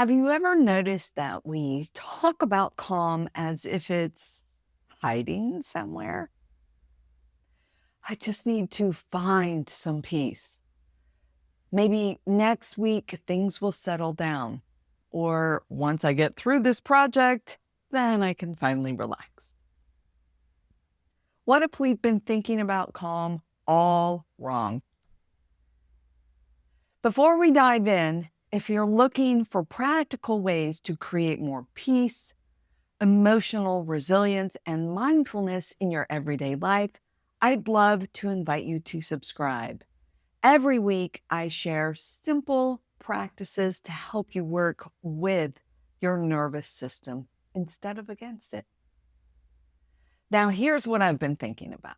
Have you ever noticed that we talk about calm as if it's hiding somewhere? I just need to find some peace. Maybe next week things will settle down. Or once I get through this project, then I can finally relax. What if we've been thinking about calm all wrong? Before we dive in, if you're looking for practical ways to create more peace, emotional resilience, and mindfulness in your everyday life, I'd love to invite you to subscribe. Every week, I share simple practices to help you work with your nervous system instead of against it. Now, here's what I've been thinking about.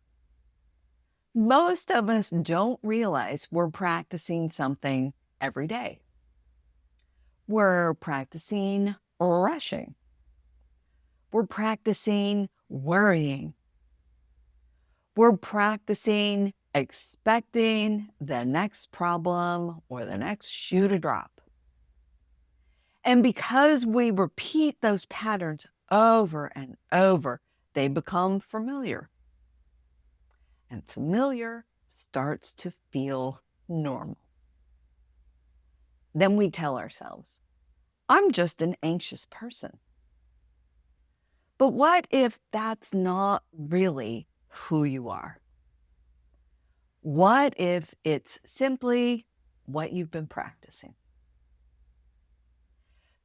Most of us don't realize we're practicing something every day. We're practicing rushing. We're practicing worrying. We're practicing expecting the next problem or the next shoe to drop. And because we repeat those patterns over and over, they become familiar. And familiar starts to feel normal. Then we tell ourselves, I'm just an anxious person. But what if that's not really who you are? What if it's simply what you've been practicing?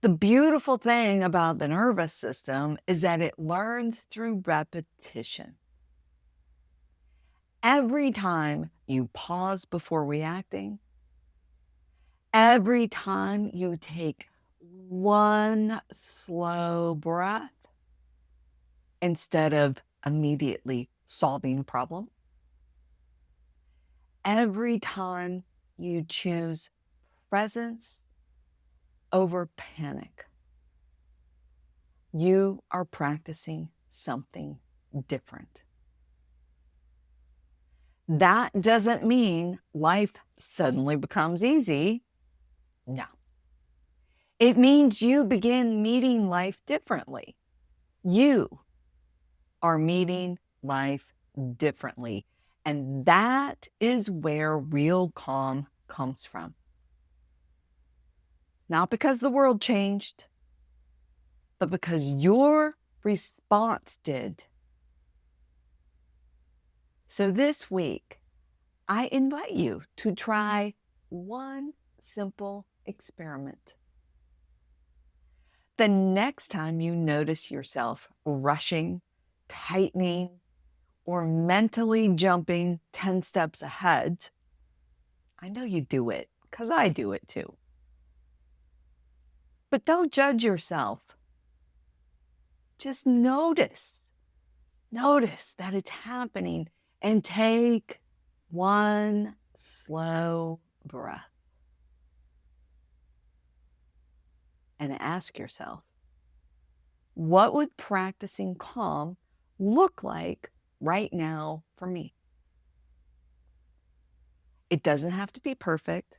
The beautiful thing about the nervous system is that it learns through repetition. Every time you pause before reacting, every time you take one slow breath instead of immediately solving a problem, every time you choose presence over panic, you are practicing something different. That doesn't mean life suddenly becomes easy. No. It means you begin meeting life differently. You are meeting life differently. And that is where real calm comes from. Not because the world changed, but because your response did. So this week, I invite you to try one simple experiment. The next time you notice yourself rushing, tightening, or mentally jumping 10 steps ahead, I know you do it because I do it too. But don't judge yourself. Just notice. Notice that it's happening and take one slow breath and ask yourself, what would practicing calm look like right now for me? It doesn't have to be perfect.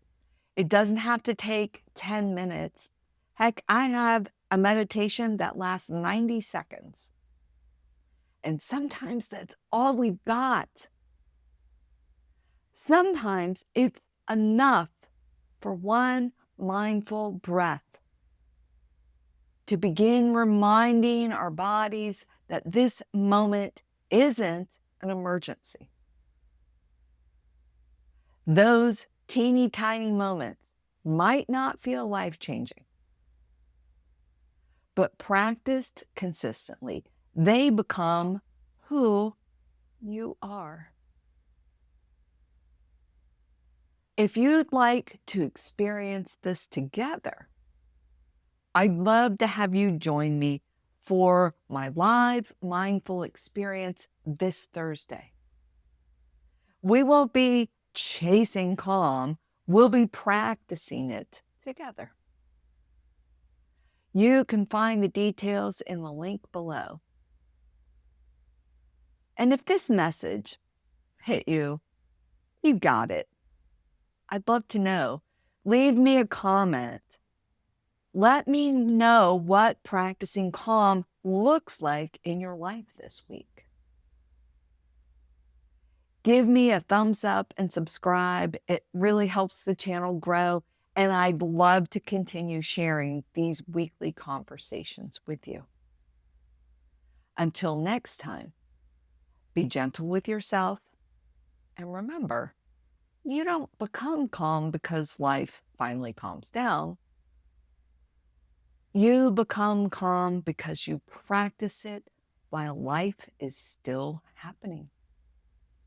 It doesn't have to take 10 minutes. Heck, I have a meditation that lasts 90 seconds. And sometimes that's all we've got. Sometimes it's enough for one mindful breath to begin reminding our bodies that this moment isn't an emergency. Those teeny tiny moments might not feel life-changing, but practiced consistently, they become who you are. If you'd like to experience this together, I'd love to have you join me for my live mindful experience this Thursday. We won't be chasing calm, we'll be practicing it together. You can find the details in the link below. And if this message hit you, you got it. I'd love to know. Leave me a comment. Let me know what practicing calm looks like in your life this week. Give me a thumbs up and subscribe. It really helps the channel grow, and I'd love to continue sharing these weekly conversations with you. Until next time, be gentle with yourself, and remember, you don't become calm because life finally calms down. You become calm because you practice it while life is still happening.